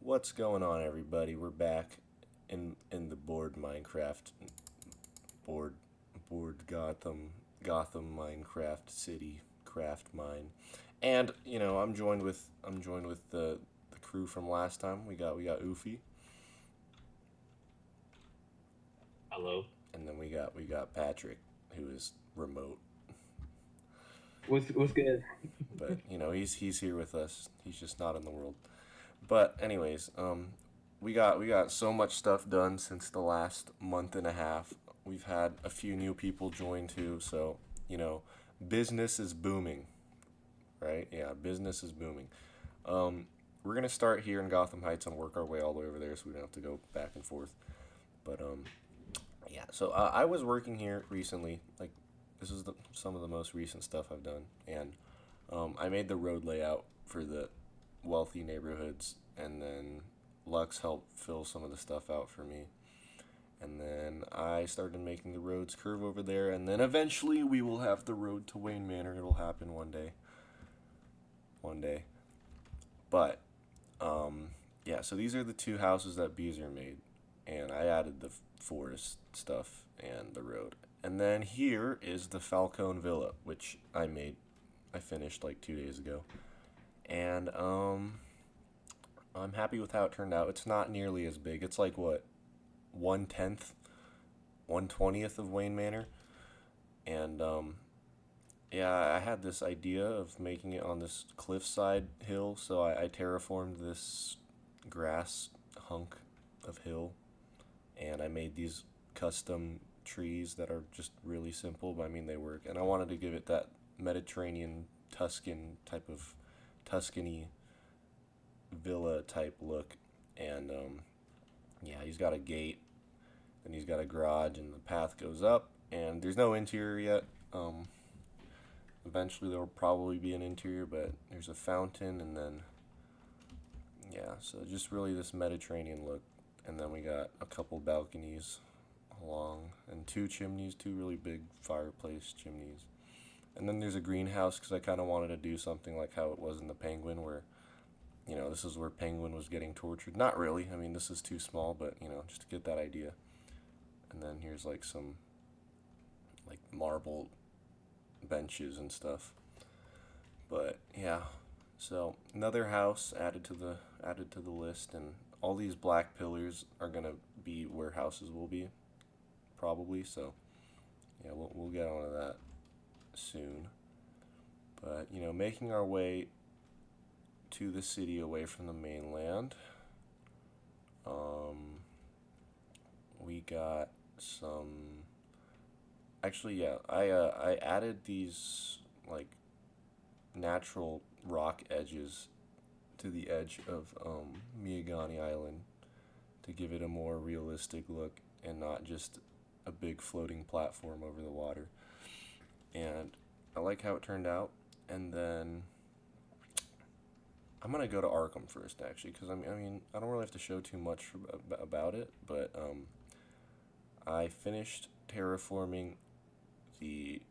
What's going on, everybody? We're back in the board board Gotham Minecraft City craft mine, and I'm joined with the crew from last time. We got Oofy, Hello. and then we got Patrick, who is remote, What's good? but he's here with us. He's just not in the world. But anyways, we got so much stuff done since the last month and a half. We've had a few new people join too, so you know, business is booming, right? Yeah, business is booming. We're gonna start here in Gotham Heights and work our way all the way over there, so we don't have to go back and forth. But yeah. So I was working here recently. Like, this is some of the most recent stuff I've done, and I made the road layout for the wealthy neighborhoods, and then Lux helped fill some of the stuff out for me. And then I started making the roads curve over there, and then eventually we will have the road to Wayne Manor. It'll happen one day. One day. But, yeah, so these are the two houses that Beezer made. And I added the forest stuff and the road. And then here is the Falcone Villa, which I finished like 2 days ago. And, I'm happy with how it turned out. It's not nearly as big. It's like what, 1/10, 1/20th of Wayne Manor. And yeah, I had this idea of making it on this cliffside hill, so I terraformed this grass hunk of hill, and I made these custom trees that are just really simple, but I mean they work. And I wanted to give it that Mediterranean Tuscan type of Tuscany villa type look. And yeah, he's got a gate, and he's got a garage, and the path goes up. And there's no interior yet. Eventually there will probably be an interior, but there's a fountain, and then yeah, so just really this Mediterranean look. And then we got a couple balconies along, and two chimneys, two really big fireplace chimneys. And then there's a greenhouse because I kind of wanted to do something like how it was in the Penguin, where this is where Penguin was getting tortured. Not really. I mean, this is too small, but just to get that idea. And then here's like some like marble benches and stuff. But yeah, so another house added to the list, and all these black pillars are gonna be where houses will be probably. So yeah, we'll get onto that soon. But making our way to the city away from the mainland. Um, we got some. Actually, yeah, I added these like natural rock edges to the edge of Miyagani Island to give it a more realistic look and not just a big floating platform over the water. And I like how it turned out. And then I'm gonna go to Arkham first, actually, because I mean, I don't really have to show too much about it, but I finished terraforming the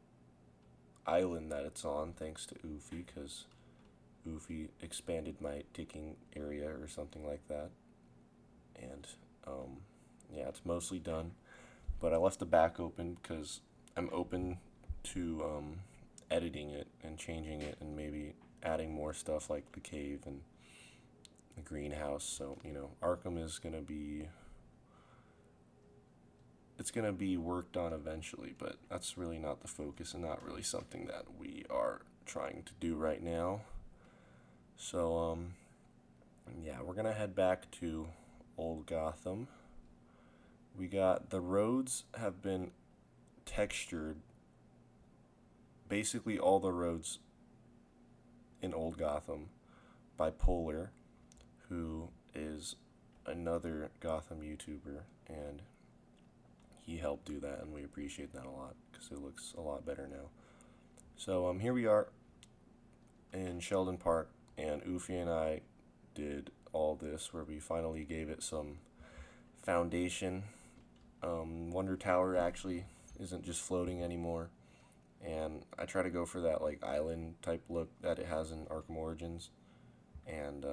island that it's on thanks to Oofy, because Oofy expanded my ticking area or something like that. And yeah, it's mostly done, but I left the back open because I'm open to editing it and changing it and maybe adding more stuff like the cave and the greenhouse. So Arkham is gonna be worked on eventually, but that's really not the focus and not really something that we are trying to do right now. So yeah, we're gonna head back to Old Gotham. We got the roads have been textured. Basically, all the roads in Old Gotham by Polar, who is another Gotham YouTuber, and he helped do that, and we appreciate that a lot because it looks a lot better now. So here we are in Sheldon Park, and Oofy and I did all this where we finally gave it some foundation. Wonder Tower actually isn't just floating anymore, and I try to go for that like island type look that it has in Arkham Origins, and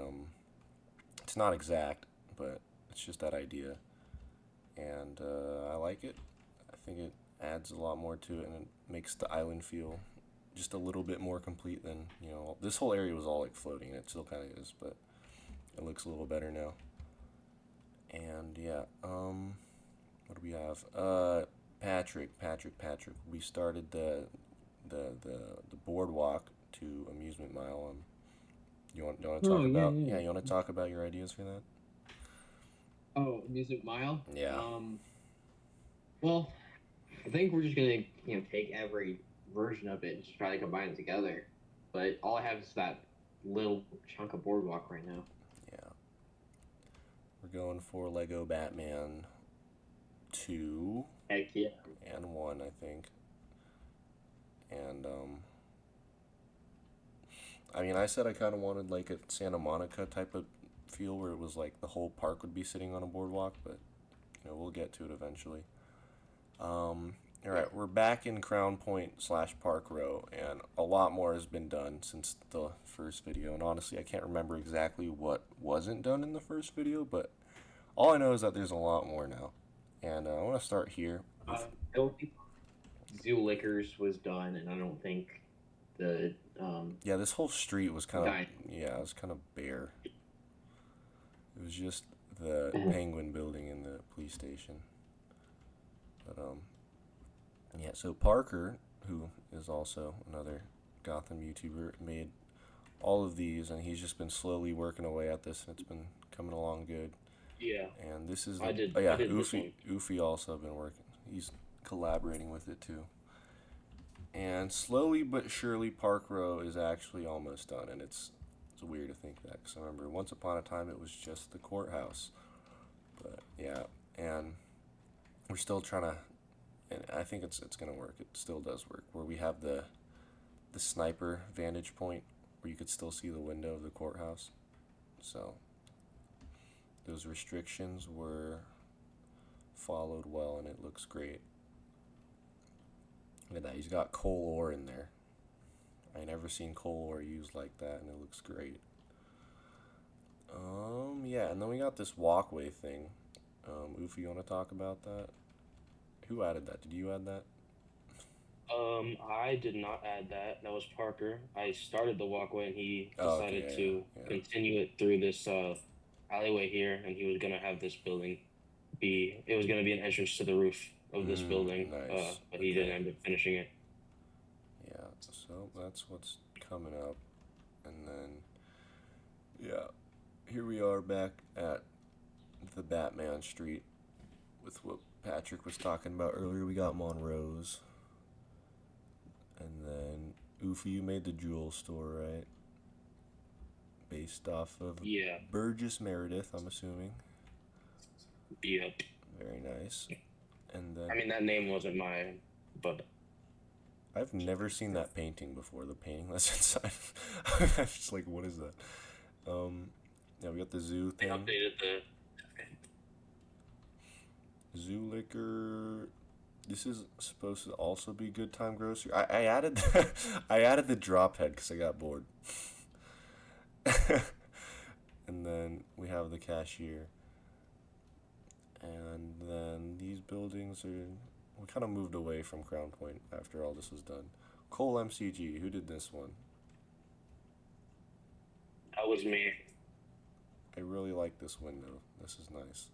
It's not exact, but it's just that idea, and I like it. I think it adds a lot more to it, and it makes the island feel just a little bit more complete than this whole area was all like floating, and it still kind of is, but it looks a little better now. And yeah, what do we have? Patrick. We started the boardwalk to Amusement Mile. You want to Oh talk yeah, about yeah. you want to talk about your ideas for that? Oh, Amusement Mile. Yeah. Well, I think we're just gonna take every version of it and just try to combine it together. But all I have is that little chunk of boardwalk right now. Yeah. We're going for Lego Batman 2 Heck yeah. and 1, I think. And I mean, I said I kind of wanted like a Santa Monica type of feel where it was like the whole park would be sitting on a boardwalk, but we'll get to it eventually. All right, we're back in Crown Point slash Park Row, and a lot more has been done since the first video. And honestly, I can't remember exactly what wasn't done in the first video, but all I know is that there's a lot more now. And I want to start here with, I don't think Zoo Liquors was done, and I don't think the yeah, this whole street was kind of, dine. yeah, it was kind of bare. It was just the Penguin building and the police station. But yeah. So Parker, who is also another Gotham YouTuber, made all of these, and he's just been slowly working away at this, and it's been coming along good. Yeah, And this is I the did. oh I yeah, did this one. Oofy also been working. He's collaborating with it too. And slowly but surely, Park Row is actually almost done, and it's weird to think that because I remember once upon a time it was just the courthouse, but yeah, and we're still trying to, and I think it's gonna work. It still does work. Where we have the sniper vantage point where you could still see the window of the courthouse. So those restrictions were followed well, and it looks great. Look at that. He's got coal ore in there. I never seen coal ore used like that, and it looks great. Yeah, and then we got this walkway thing. Oofy, you want to talk about that? Who added that? Did you add that? I did not add that. That was Parker. I started the walkway, and he Oh, okay, decided to yeah, yeah. continue it through this alleyway here, and he was gonna have this building be. It was gonna be an entrance to the roof of this building. Nice. But he didn't Okay. end up finishing it. Yeah, so that's what's coming up. And then, yeah, here we are back at the Batman Street with what Patrick was talking about earlier. We got Monroe's. And then, Oofy, you made the jewel store, right? Based off of Yeah. Burgess Meredith, I'm assuming. Yep. Very nice. And I then, mean, that name wasn't mine, but I've never seen that painting before, the painting that's inside. I'm just like, what is that? Yeah, we got the zoo they thing. updated the. Zoo liquor. This is supposed to also be good time grocery. I added I added the drop head because I got bored. And then we have the cashier. And then these buildings are. We kind of moved away from Crown Point after all this was done. Cole MCG, who did this one? That was me. I really like this window. This is nice.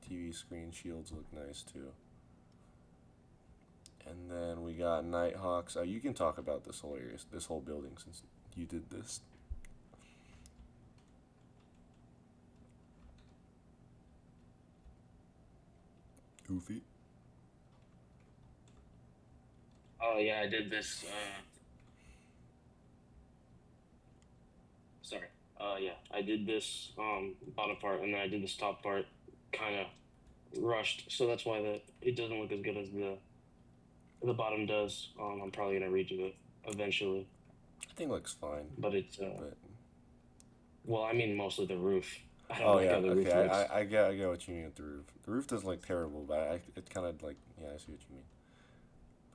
TV screen shields look nice too. And then we got Nighthawks. You can talk about this whole area, this whole building, since you did this. Goofy. Oh yeah, I did this. Sorry. Yeah, I did this bottom part, and then I did this top part, kind of rushed. So that's why it doesn't look as good as the bottom does. I'm probably gonna redo it eventually, I think looks fine. but it's But well, I mean mostly the roof. I don't oh like yeah, how the okay. roof looks. I get what you mean with the roof. The roof doesn't look terrible, but it kind of like, yeah, I see what you mean.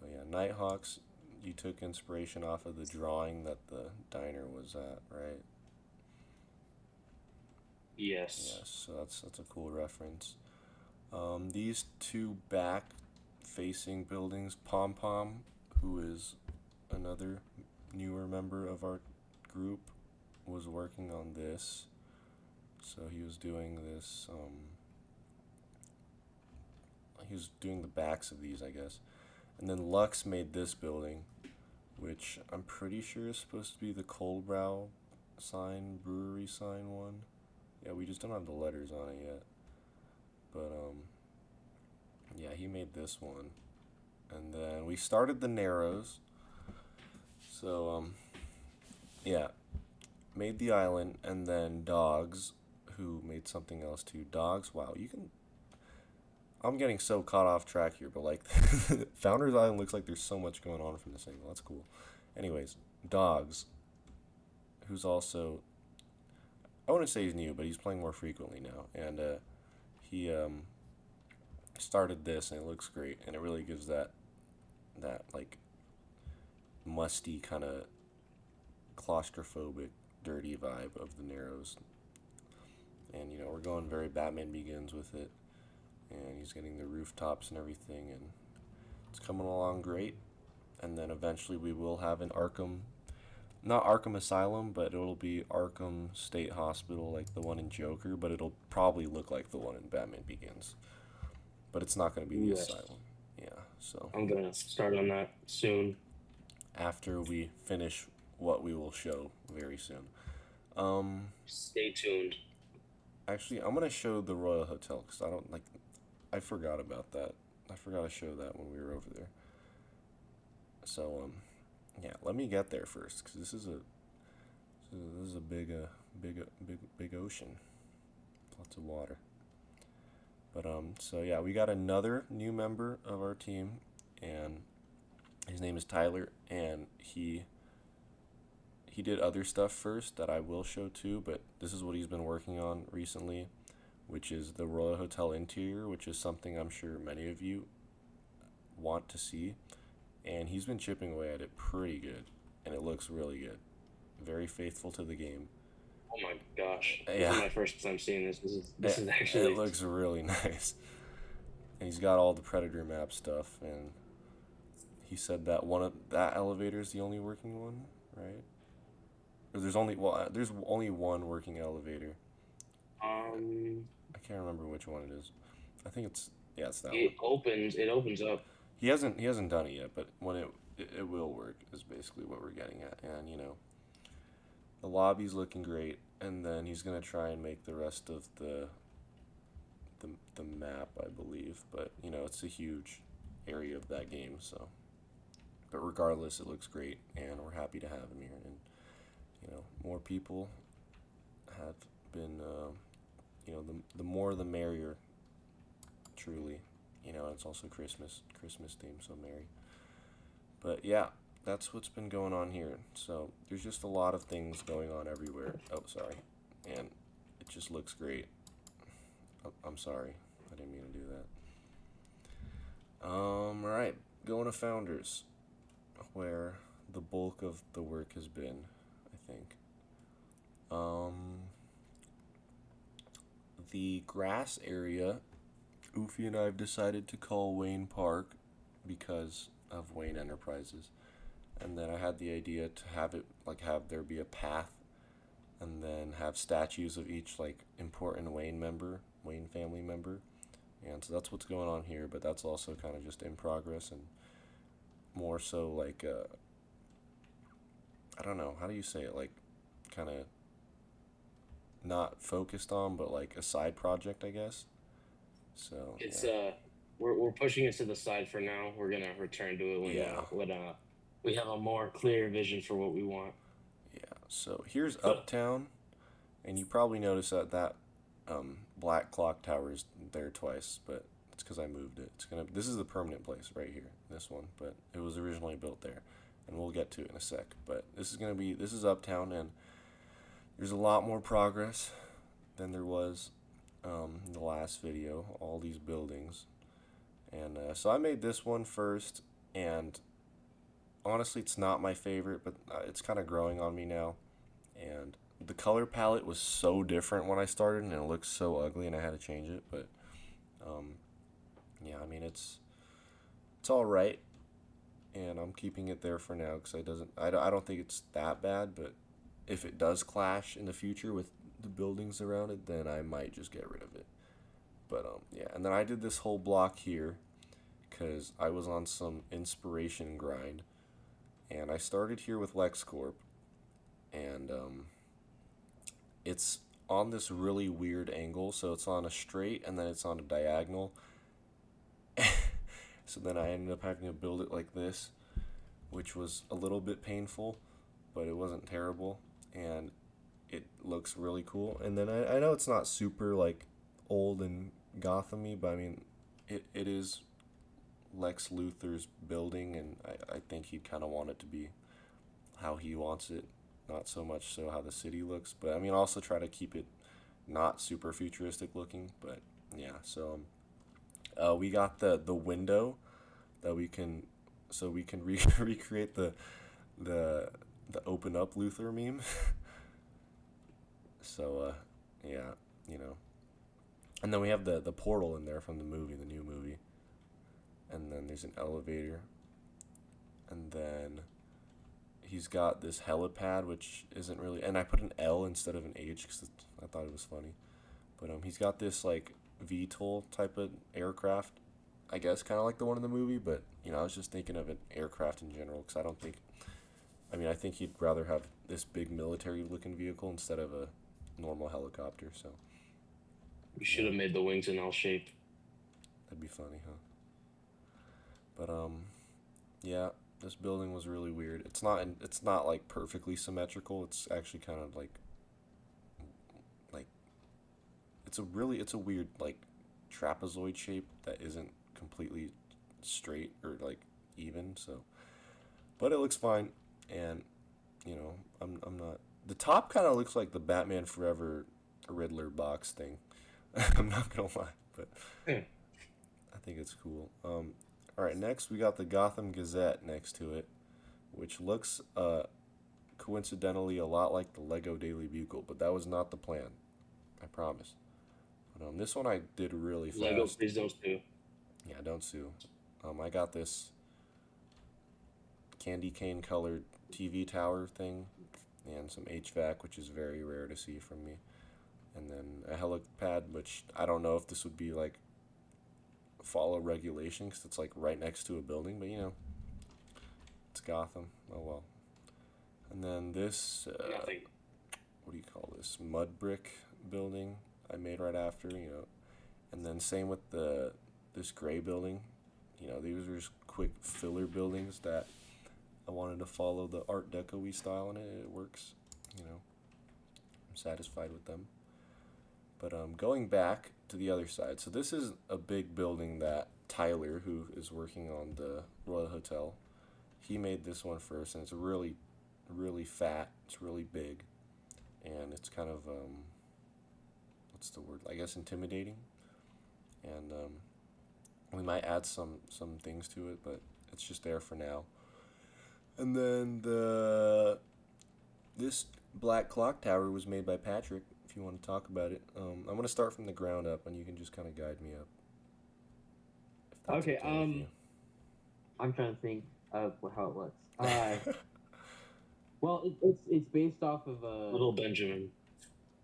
But yeah, Nighthawks. You took inspiration off of the drawing that the diner was at, right? Yes. Yes, so that's a cool reference. These two back facing buildings, Pom Pom, who is another newer member of our group, was working on this. So he was doing this. He was doing the backs of these, I guess. And then Lux made this building, which I'm pretty sure is supposed to be the Cold Brow sign, brewery sign one. Yeah, we just don't have the letters on it yet. But yeah, he made this one. And then we started the Narrows. So yeah, made the island, and then Dogs, who made something else too. Dogs, wow, you can. I'm getting so caught off track here, but like, Founders Island looks like there's so much going on from this angle. That's cool. Anyways, Dogs, who's also, I wouldn't say he's new, but he's playing more frequently now, and he started this, and it looks great, and it really gives that like musty kind of claustrophobic, dirty vibe of the Narrows. And we're going very Batman Begins with it, and he's getting the rooftops and everything, and it's coming along great. And then eventually we will have an Arkham, not Arkham Asylum, but it'll be Arkham State Hospital, like the one in Joker, but it'll probably look like the one in Batman Begins. But it's not going to be the Yes. asylum. Yeah, so I'm gonna start on that soon. after we finish what we will show very soon. Stay tuned. Actually, I'm gonna show the Royal Hotel because I don't like. I forgot about that. I forgot to show that when we were over there. So yeah. Let me get there first because this is a big ocean, lots of water. But so yeah, we got another new member of our team, and his name is Tyler, and he did other stuff first that I will show too, but this is what he's been working on recently, which is the Royal Hotel interior, which is something I'm sure many of you want to see. And he's been chipping away at it pretty good, and it looks really good. Very faithful to the game. Oh my gosh! This Yeah. is my first time seeing this. This is actually. It looks really nice. And he's got all the Predator map stuff, and he said that that elevator is the only working one, right? Or there's only one working elevator. I can't remember which one it is. I think it's that one. It opens up. He hasn't done it yet, but when it will work is basically what we're getting at. And the lobby's looking great, and then he's gonna try and make the rest of the map, I believe. But it's a huge area of that game, so. But regardless, it looks great, and we're happy to have him here. And more people have been, the more the merrier. Truly, it's also Christmas theme, so merry. But yeah, that's what's been going on here. So there's just a lot of things going on everywhere. Oh, sorry, and it just looks great. I'm sorry, I didn't mean to do that. All right, going to Founders, where the bulk of the work has been, I think. The grass area, Oofy and I have decided to call Wayne Park because of Wayne Enterprises. And then I had the idea to have there be a path, and then have statues of each important Wayne family member. And so that's what's going on here, but that's also kind of just in progress, and more so I don't know, how do you say it, kind of not focused on, but a side project, I guess. So it's we're pushing it to the side for now. We're gonna return to it when we have a more clear vision for what we want. Yeah. So here's Uptown, and you probably noticed that black clock tower is there twice, but it's because I moved it. This is the permanent place right here, this one, but it was originally built there, and we'll get to it in a sec. But this is Uptown, and there's a lot more progress than there was in the last video. All these buildings, and so I made this one first, and honestly, it's not my favorite, but it's kind of growing on me now, and the color palette was so different when I started, and it looked so ugly, and I had to change it. But um, yeah, I mean it's all right, and I'm keeping it there for now because I don't think it's that bad. But if it does clash in the future with the buildings around it, then I might just get rid of it. But yeah, and then I did this whole block here because I was on some inspiration grind, and I started here with LexCorp, and it's on this really weird angle, so it's on a straight and then it's on a diagonal. So then I ended up having to build it like this, which was a little bit painful, but it wasn't terrible, and it looks really cool. And then I know it's not super like old and Gothamy, but I mean, it is Lex Luthor's building, and I think he'd kind of want it to be how he wants it, not so much so how the city looks. But I mean, also try to keep it not super futuristic looking. But yeah, so we got the window that we can, so we can recreate the the open up Luthor meme. So yeah, you know, and then we have the portal in there from the movie, the new movie, and then there's an elevator, and then he's got this helipad, which isn't really, and I put an L instead of an H because I thought it was funny. But he's got this like VTOL type of aircraft, I guess, kind of like the one in the movie. But I was just thinking of an aircraft in general because I don't think, I mean, I think he'd rather have this big military-looking vehicle instead of a normal helicopter. So You should yeah, have made the wings in L shape. that'd be funny, huh? But yeah, this building was really weird. It's not like perfectly symmetrical. It's actually kind of like it's a weird like trapezoid shape that isn't completely straight or like even. So, but it looks fine, and I'm not. The top kind of looks like the Batman Forever Riddler box thing. I'm not gonna lie, but Yeah. I think it's cool. All right, next we got the Gotham Gazette next to it, which looks coincidentally a lot like the Lego Daily Bugle, but that was not the plan. I promise. But this one I did really Lego, fast. please don't sue. Yeah, don't sue. I got this candy cane colored TV tower thing and some HVAC, which is very rare to see from me. And then a helipad, which I don't know if this would be like follow regulation because it's like right next to a building, but it's Gotham. Oh well. And then this, Nothing. what do you call this? Mud brick building I made right after. And then same with this gray building. These are just quick filler buildings that I wanted to follow the Art Deco-y style, and it works. I'm satisfied with them. But going back to the other side, so this is a big building that Tyler, who is working on the Royal Hotel, he made this one first, and it's really, really fat. It's really big, and it's kind of what's the word? I guess intimidating. And we might add some things to it, but it's just there for now. And then this black clock tower was made by Patrick. If you want to talk about it, I'm gonna start from the ground up, and you can just kind of guide me up. If that's Okay. okay with you. I'm trying to think of how it looks. Well, it's based off of Little Benjamin.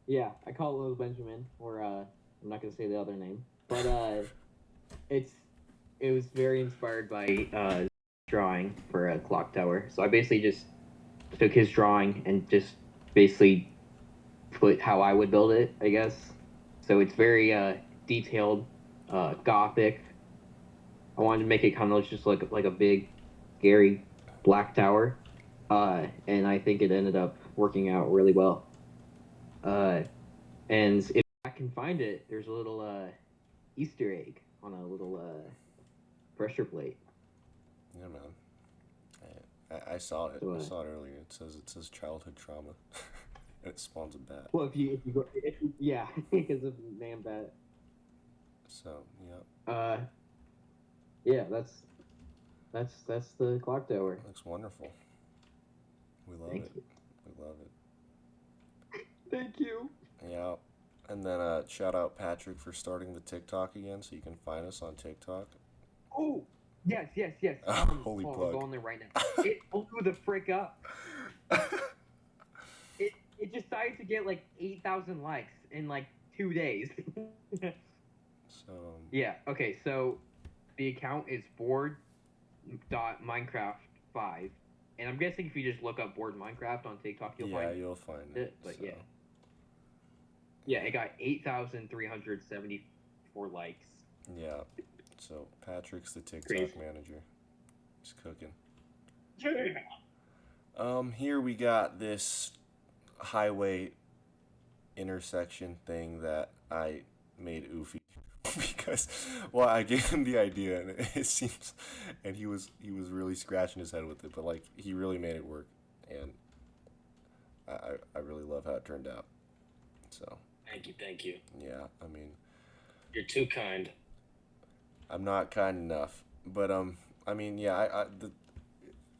yeah, I call it Little Benjamin, or I'm not gonna say the other name, but it's it was very inspired by drawing for a clock tower. So I basically just took his drawing and just basically put how I would build it, I guess. So it's very detailed, gothic. I wanted to make it kind of just like a big, scary black tower, and I think it ended up working out really well. Uh, and if I can find it, there's a little Easter egg on a little pressure plate. Yeah, man. I saw it. So, I saw it earlier. It says childhood trauma. And it spawns a bat. well, yeah, because of man bat. So yeah, Yeah, that's the clock tower. looks wonderful. We love Thank it. you. We love it. Thank you. Yeah. And then shout out Patrick for starting the TikTok again, so you can find us on TikTok. Oh, yes. Holy Hold on, we're plug. going there right now. It blew the frick up. It decided to get like 8,000 likes in like 2 days. So Yeah. Okay. So the account is board.minecraft5, and I'm guessing if you just look up board Minecraft on TikTok, you'll yeah, find you'll find it. it. But So yeah, it got 8,374 likes. yeah. So Patrick's the Crazy. TikTok manager. He's cooking. Yeah. Here we got this highway intersection thing that I made Oofy because well I gave him the idea and it seems and he was really scratching his head with it, but like he really made it work, and I really love how it turned out. So Thank you. yeah, I mean You're too kind. I'm not kind enough, but I mean yeah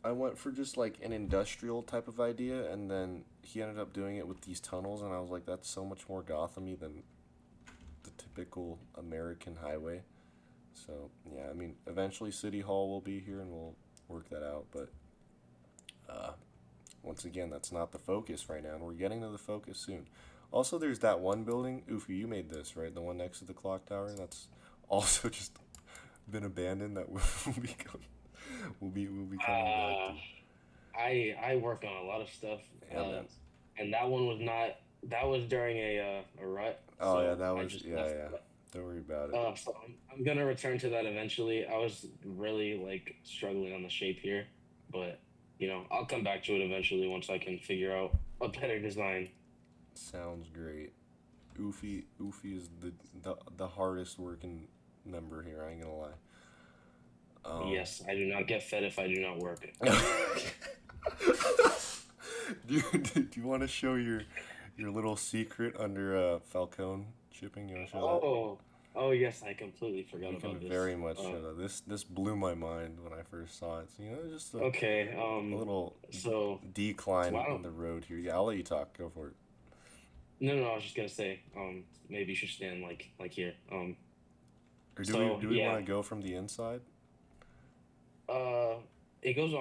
I went for just like an industrial type of idea, and then he ended up doing it with these tunnels, and I was like, that's so much more Gothamy than the typical American highway. So yeah, I mean, eventually City Hall will be here, and we'll work that out. But uh, once again, that's not the focus right now, and we're getting to the focus soon. Also, there's that one building. Oofy, you made this, right? The one next to the clock tower. That's also just been abandoned. That will be coming back Uh, to. I work on a lot of stuff, Yeah, man. and that one was not. That was during a rut, Oh yeah, so that I was just yeah left yeah. it. Don't worry about it. So I'm gonna return to that eventually. I was really like struggling on the shape here, but I'll come back to it eventually once I can figure out a better design. Sounds great. Oofy is the hardest working member here. I ain't gonna lie. Yes, I do not get fed if I do not work. Do you want to show your little secret under Falcone shipping? You want to show that? Oh yes, I completely forgot You can about this. very much show that. This blew my mind when I first saw it. So, just Okay, a little so decline why in don't the road here. Yeah, I'll let you talk. Go for it. no, I was just gonna say, maybe you should stand like here. Or So do we want yeah, to go from the inside? uh, it goes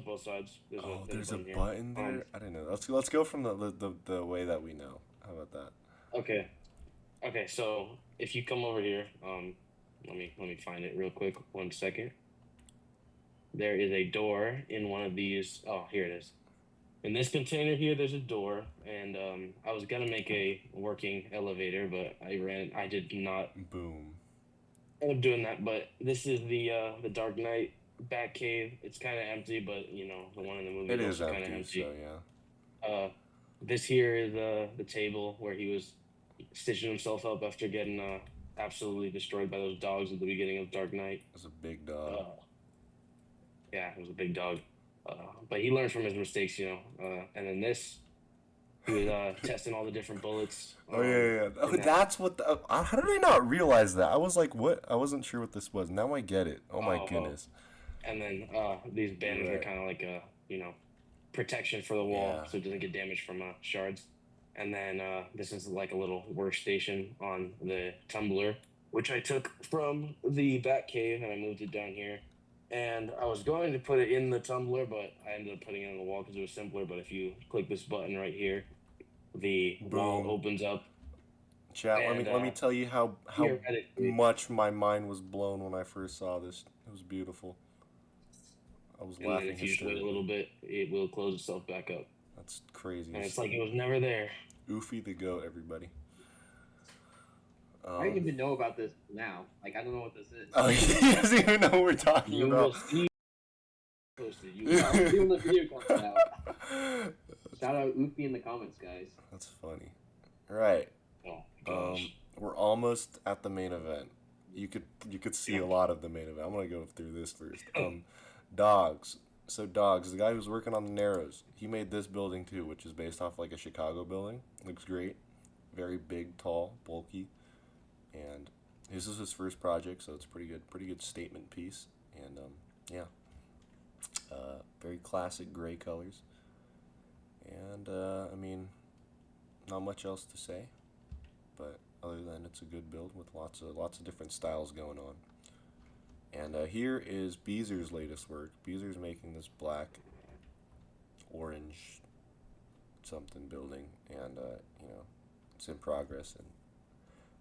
both sides. Oh, There's a there's a button here. button there. I didn't know. Let's go from the way that we know. How about that? Okay, okay. So if you come over here, let me find it real quick. 1 second. There is a door in one of these. Oh, here it is. In this container here, there's a door, and I was gonna make a working elevator, but I did not Boom. end up doing that. But this is the Dark Knight Batcave. It's kind of empty, but the one in the movie It is is also kind of empty, so empty. yeah. Uh, this here is the table where he was stitching himself up after getting absolutely destroyed by those dogs at the beginning of Dark Knight. It's a big dog. Uh, yeah, it was a big dog. But he learned from his mistakes, and then this, he was testing all the different bullets. Oh yeah. Oh, that's what. How did I not realize that? I was like, what? I wasn't sure what this was. Now I get it. Oh my Oh, goodness. and then these banners are Right. kind of like a protection for the wall, Yeah. so it doesn't get damaged from shards. And then this is like a little workstation on the tumbler, which I took from the Batcave and I moved it down here. And I was going to put it in the tumbler, but I ended up putting it on the wall because it was simpler. But if you click this button right here, the wall Boom. opens up, Chat. and Let me tell you how theoretically, much my mind was blown when I first saw this. It was beautiful. I was and then laughing if you just wait a little hysterically. bit, it will close itself back up, That's crazy. and it's like it was never there. Oofy the goat, everybody. I didn't even know about this now. Like, I don't know what this is. Oh, he doesn't even know what we're talking You about. will see posted. You Yeah, will I'll see when the video comes out. Shout out Oofy in the comments, guys. That's funny. Right. Oh gosh. We're almost at the main event. You could see a lot of the main event. I'm gonna go through this first. Dogs. So Dogs, the guy who's working on the Narrows, he made this building too, which is based off like a Chicago building. Looks great. Very big, tall, bulky, and this is his first project, so it's pretty good. Pretty good statement piece, and yeah, very classic gray colors. And I mean, not much else to say, but other than it's a good build with lots of different styles going on. And here is Beezer's latest work. Beezer's making this black, orange, something building, and it's in progress. And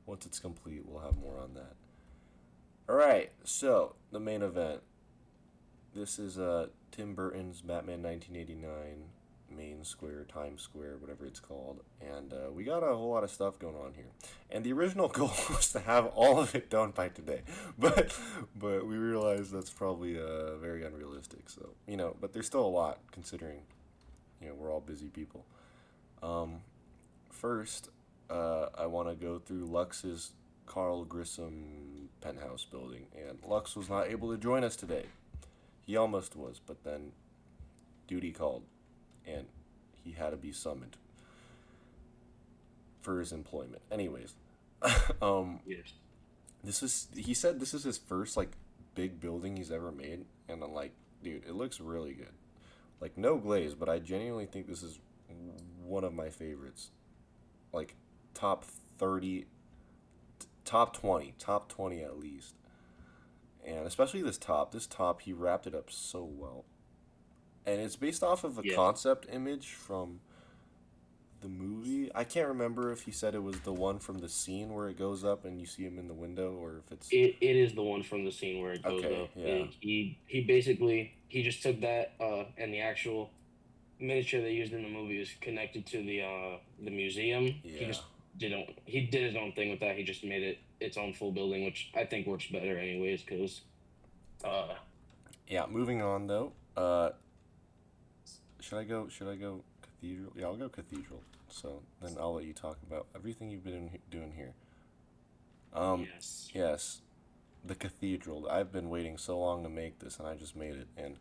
once it's complete, we'll have more on that. All right, so the main event. This is Tim Burton's Batman 1989 Main Square, Times Square, whatever it's called, and we got a whole lot of stuff going on here. And the original goal was to have all of it done by today, but we realized that's probably very unrealistic. So but there's still a lot considering we're all busy people. First, I want to go through Lux's Carl Grissom penthouse building, and Lux was not able to join us today. He almost was, but then duty called, and he had to be summoned for his employment. Anyways, Yes. he said this is his first like big building he's ever made, and I'm like, dude, it looks really good. Like no glaze, but I genuinely think this is one of my favorites. Like top 30, top 20 at least. And especially this top, he wrapped it up so well. And it's based off of a Yeah. concept image from the movie. I can't remember if he said it was the one from the scene where it goes up and you see him in the window, or if it's It is the one from the scene where it goes okay. up. Yeah, He basically he just took that and the actual miniature they used in the movie is connected to the museum. yeah, He did his own thing with that. He just made it its own full building, which I think works better anyways. Because uh, yeah. Moving on though. Should I go? Should I go cathedral? Yeah, I'll go cathedral. So then I'll let you talk about everything you've been doing here. yes, Yes, the cathedral. I've been waiting so long to make this, and I just made it. And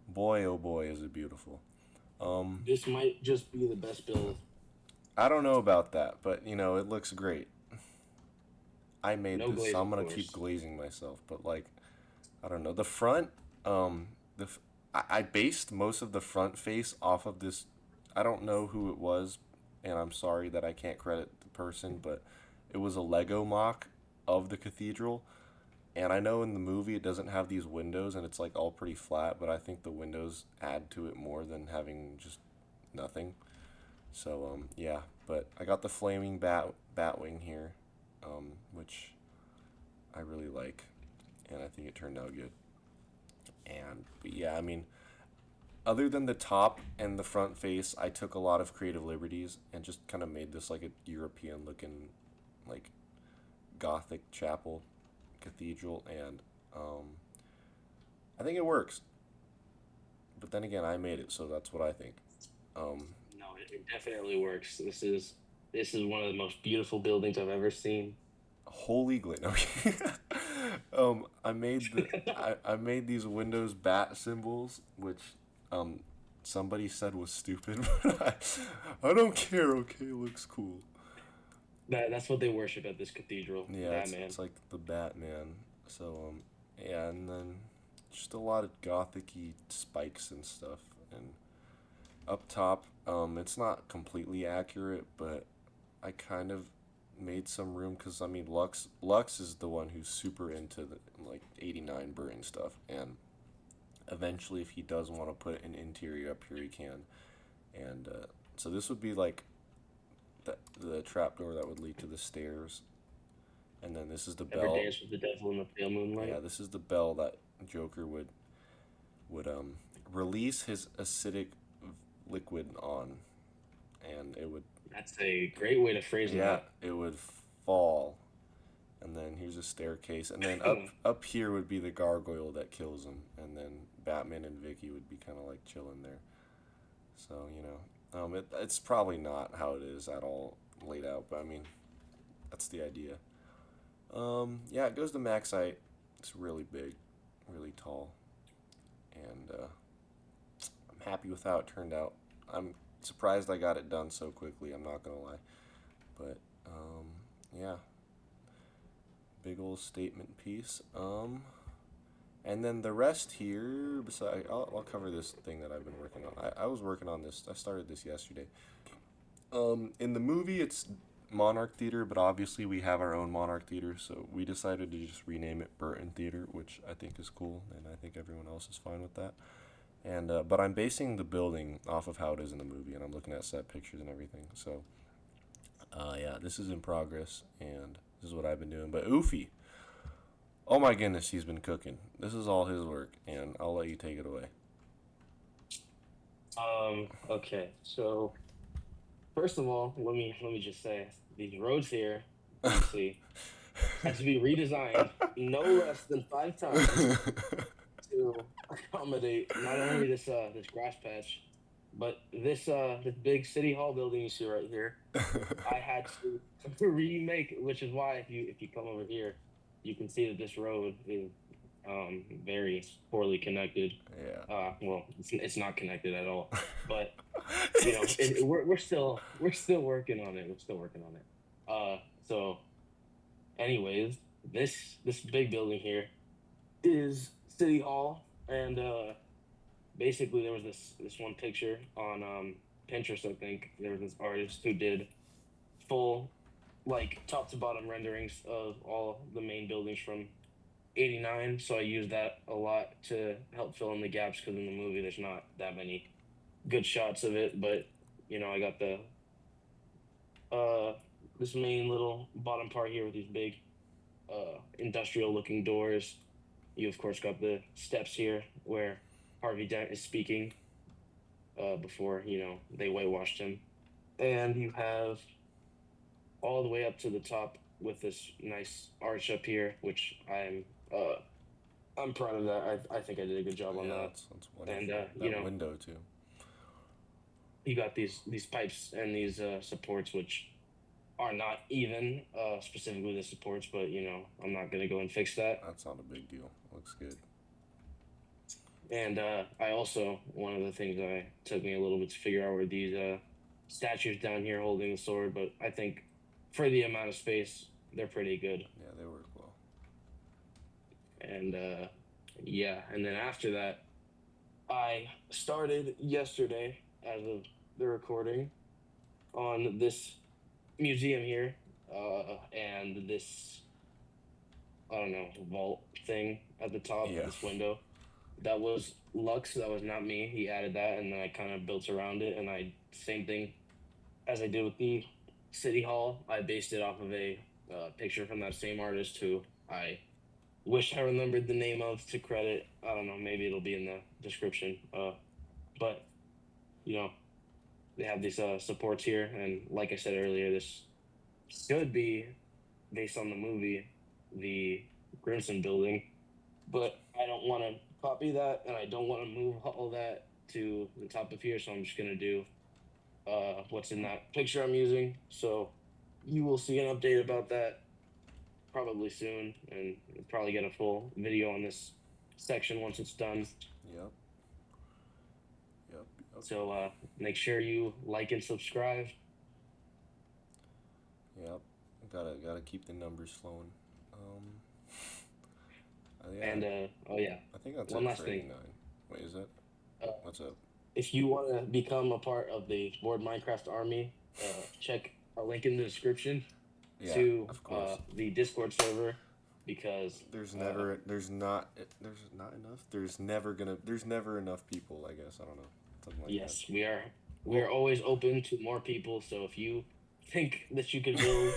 boy, oh boy, is it beautiful. Um, this might just be the best build. I don't know about that, but it looks great. I made No this, glaze, so I'm of gonna keep course. glazing myself. But like, I don't know. The front, the f- I based most of the front face off of this. I don't know who it was, and I'm sorry that I can't credit the person, but it was a Lego mock of the cathedral. And I know in the movie it doesn't have these windows, and it's like all pretty flat. But I think the windows add to it more than having just nothing. So yeah. But I got the flaming batwing here, which I really like, and I think it turned out good. And but yeah, I mean, other than the top and the front face, I took a lot of creative liberties and just kind of made this like a European looking, like Gothic chapel, cathedral, and I think it works. But then again, I made it, so that's what I think. Um, No, it definitely works. This is one of the most beautiful buildings I've ever seen. Holy glitch. Okay. I made these Windows bat symbols, which um somebody said was stupid, but I don't care. Okay, it looks cool. That's what they worship at this cathedral, Yeah, Batman. it's like the Batman. So yeah, and then just a lot of gothicy spikes and stuff, and up top, it's not completely accurate, but I kind of made some room because I mean Lux is the one who's super into the like '89 Burton stuff, and eventually if he does want to put an interior up here he can, and so this would be like the trapdoor that would lead to the stairs, and then this is the Ever bell. dance with the devil in the pale Yeah, moonlight? this is the bell that Joker would release his acidic liquid on, and it would That's a great way to phrase yeah that. it would fall. And then here's a staircase, and then up here would be the gargoyle that kills him, and then Batman and Vicky would be kind of like chilling there. So it's probably not how it is at all laid out, but I mean that's the idea. Yeah, it goes to max height. It's really big, really tall, and I'm happy with how it turned out. I'm surprised I got it done so quickly. I'm not gonna lie, but yeah, big old statement piece. And then the rest here, beside, I'll cover this thing that I've been working on. I was working on this. I started this yesterday. In the movie, it's Monarch Theater, but obviously we have our own Monarch Theater, so we decided to just rename it Burton Theater, which I think is cool, and I think everyone else is fine with that. And but I'm basing the building off of how it is in the movie, and I'm looking at set pictures and everything. So, yeah, this is in progress, and this is what I've been doing. But Oofy, oh my goodness, he's been cooking. This is all his work, and I'll let you take it away. Okay. So first of all, let me just say these roads here, you see, had to be redesigned no less than 5 times to accommodate not only this grass patch, but this big city hall building you see right here. I had to remake, which is why if you come over here, you can see that this road is very poorly connected. Yeah. Well, it's not connected at all, but we're still working on it. We're still working on it. So anyways, this big building here is City Hall, and basically there was this one picture on Pinterest. I think there was this artist who did full like top to bottom renderings of all the main buildings from '89. So I used that a lot to help fill in the gaps because in the movie there's not that many good shots of it. But I got the uh this main little bottom part here with these big industrial looking doors. You of course got the steps here where Harvey Dent is speaking before they whitewashed him, and you have all the way up to the top with this nice arch up here, which I'm proud of that. I think I did a good job on Yeah, that. that's wonderful. And That window too. you got these pipes and these supports, which are not even specifically the supports, but I'm not gonna go and fix that. That's not a big deal. Looks good. And I also one of the things I took me a little bit to figure out were these statues down here holding the sword, but I think for the amount of space, they're pretty good. Yeah, they work well. And yeah, and then after that, I started yesterday as of the recording on this museum here, and this I don't know vault thing at the top, Yeah. this window. That was Lux. That was not me. He added that, and then I kind of built around it. And I same thing as I did with the city hall. I based it off of a picture from that same artist who I wish I remembered the name of to credit. I don't know. Maybe it'll be in the description. But you know, they have these supports here, and like I said earlier, this should be based on the movie, the Grimson building. But I don't want to copy that, and I don't want to move all that to the top of here. So I'm just gonna do what's in that picture I'm using. So you will see an update about that probably soon, and you'll probably get a full video on this section once it's done. Yep. Yep. Yep. So make sure you like and subscribe. Yep. Gotta keep the numbers flowing. Yeah, And oh yeah, I think that's one it last for thing. 89. Wait, is it? Uh, What's up? If you want to become a part of the Board Minecraft army, check a link in the description Yeah, to of course. the Discord server, because There's not enough. There's never enough people, I guess. I don't know. Something like yes, we are always open to more people. So if you think that you can build,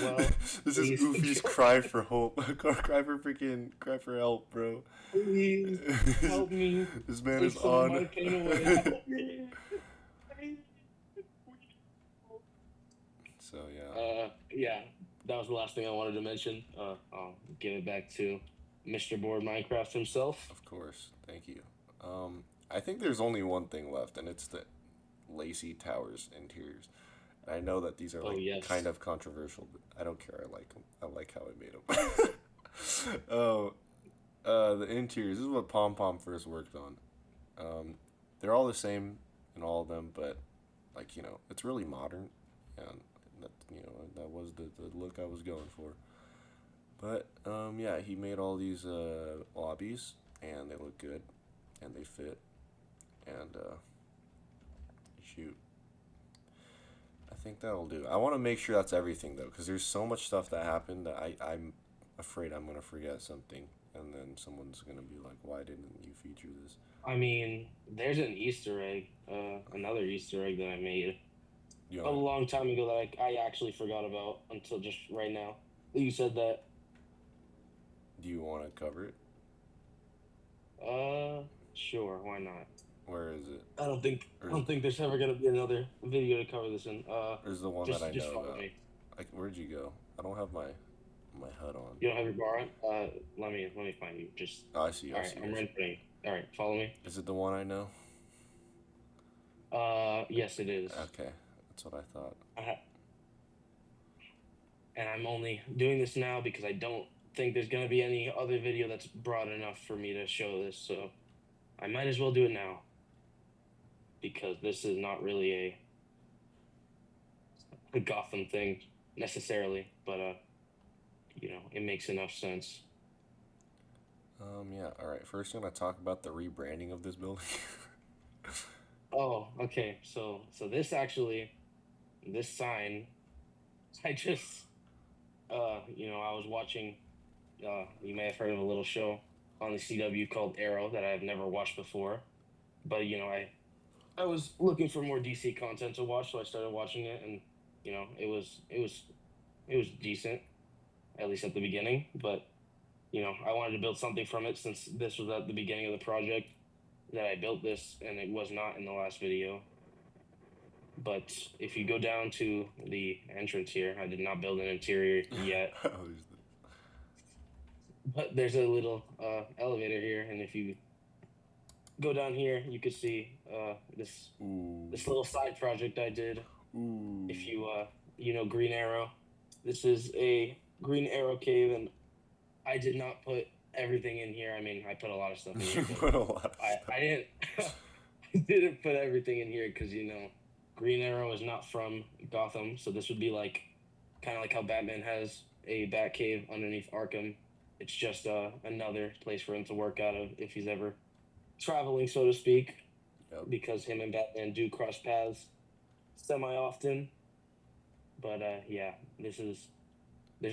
well, this is please Goofy's cry for hope. Cry for help, bro. please help me. This man Take is some of my on. pain away. So yeah. Yeah, that was the last thing I wanted to mention. I'll give it back to Mr. Board Minecraft himself. Of course. Thank you. I think there's only one thing left, and it's the Lacey Towers interiors. I know that these are like Yes. kind of controversial, but I don't care. I like them. I like how I made them. Oh, the interiors. This is what Pom Pom first worked on. They're all the same in all of them, but like it's really modern, and that was the look I was going for. But yeah, he made all these lobbies, and they look good, and they fit, and shoot. I think that'll do. I want to make sure that's everything though, because there's so much stuff that happened that I'm afraid I'm gonna forget something, and then someone's gonna be like, "Why didn't you feature this?" I mean, there's an Easter egg, another Easter egg that I made You a know, long time ago that I actually forgot about until just right now. You said that. do you want to cover it? Sure, why not? Where is it? I don't think there's ever gonna be another video to cover this in. There's the one that I Just know follow about. me. Like, where'd you go? I don't have my HUD on. You don't have your bar on? Let me find you. Just Oh, I see. all I right. see. I'm ready for you. All right, follow me. Is it the one I know? Yes, it is. Okay, that's what I thought. And I'm only doing this now because I don't think there's gonna be any other video that's broad enough for me to show this. So I might as well do it now because this is not really a Gotham thing necessarily, but it makes enough sense. Yeah. All right. First, I'm gonna talk about the rebranding of this building. Oh, okay. So this sign, I just I was watching. You may have heard of a little show on the CW called Arrow that I've never watched before, but I was looking for more DC content to watch, so I started watching it, and it was decent, at least at the beginning. But I wanted to build something from it since this was at the beginning of the project that I built this, and it was not in the last video. But if you go down to the entrance here, I did not build an interior yet. Oh, there's But there's a little elevator here, and if you go down here, you can see Ooh. this little side project I did. Ooh. If you know Green Arrow, this is a Green Arrow cave, and I did not put everything in here. I mean, I put a lot of stuff in here. You put a lot of stuff. I didn't I didn't put everything in here because Green Arrow is not from Gotham, so this would be like kind of like how Batman has a Batcave underneath Arkham. It's just another place for him to work out of if he's ever traveling, so to speak, Yep. because him and Batman do cross paths semi often. But yeah, there's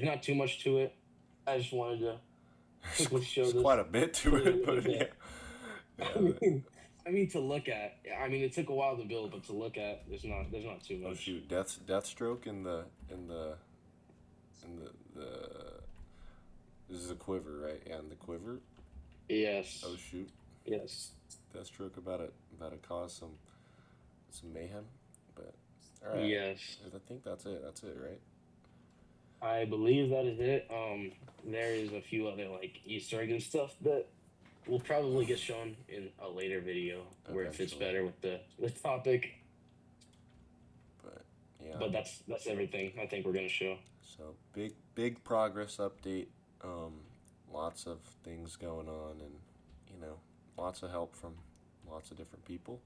not too much to it. I just wanted to quickly show There's this. quite a bit to it, but yeah. I mean to look at. I mean it took a while to build, but to look at, there's not too much. Oh shoot, Deathstroke in the this is a quiver, right? Yeah, in the quiver. Yes. Oh shoot. Yes. Deathstroke about to cause some mayhem, but all right. Yes. I think that's it. That's it, right? I believe that is it. There is a few other like Easter egg and stuff that will probably get shown in a later video where it fits better with the topic. But yeah. But that's everything I think we're gonna show. So big progress update. Lots of things going on, and lots of help from lots of different people.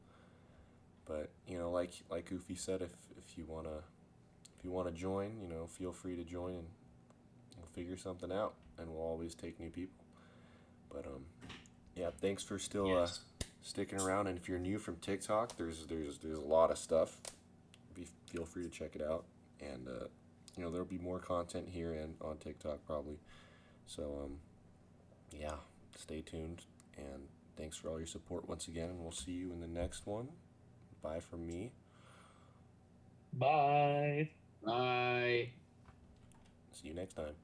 But like Goofy said, if you wanna join, feel free to join, and we'll figure something out, and we'll always take new people. But yeah, thanks for still sticking around. And if you're new from TikTok, there's a lot of stuff. Feel free to check it out, and there'll be more content here and on TikTok probably. So yeah, stay tuned, and thanks for all your support once again, and we'll see you in the next one. Bye from me. Bye. Bye. See you next time.